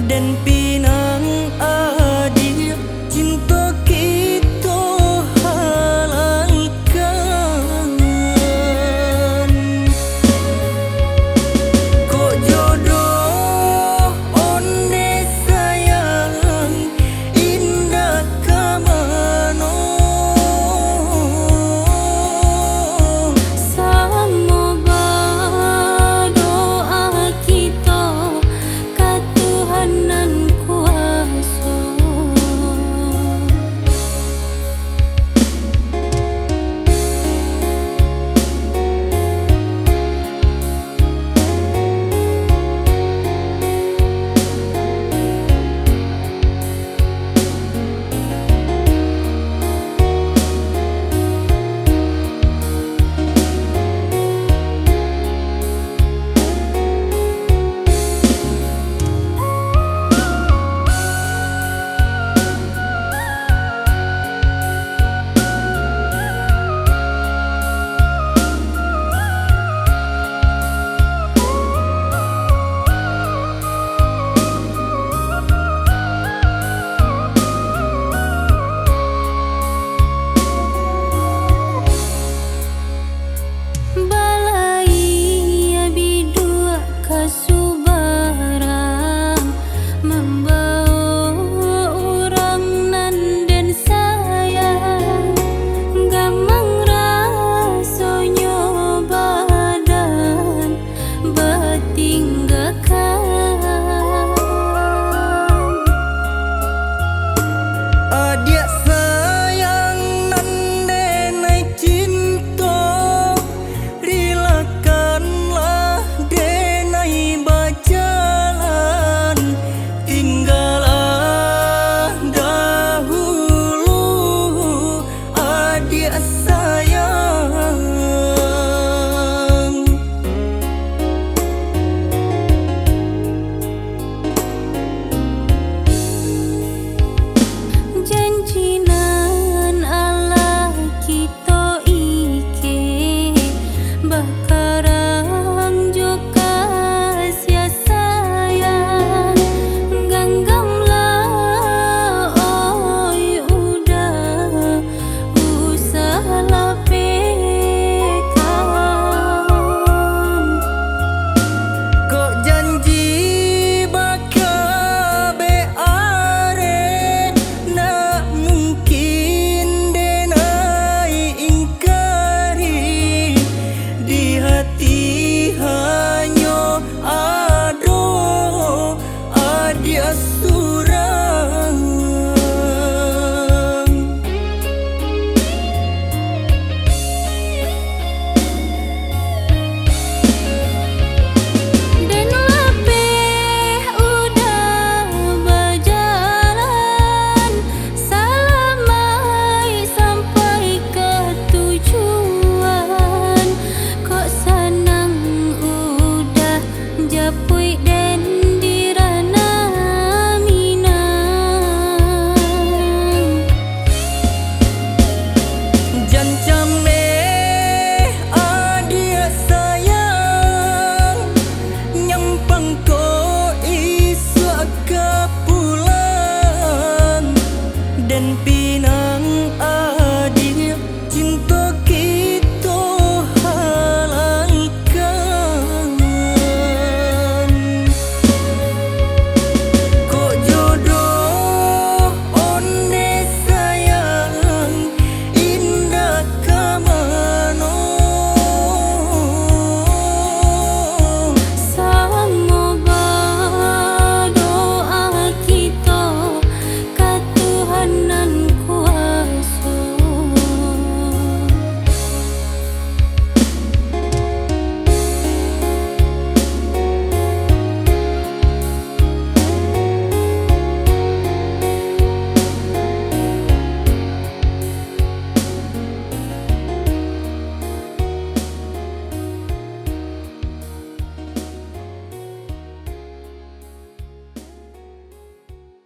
dan pinang adik cinta kita halalkan. Kok jodoh onde sayang indah kamano. Samo berdoa kita ka Tuhanan kuasa. Balai bidua kasubarang membawa orang nan den sayang gamang rasanya badan bertinggalkan. Adik sayang nan denai cinta, rilakanlah denai berjalan, tinggallah dahulu adik sayang. Janjinan Allah kita ike bakarang joka sia sayang ganggamlah oi udah usah lapekan. Kok janji bakal beare, nak mungkin denai ingkari, di hati hanya ada adik surang. Dan lebih udah berjalan selamai sampai ke tujuan. Kok senang udah japui dan dirana Minang. Jancame adik sayang, nyampang ko isu ke pulang dan pinang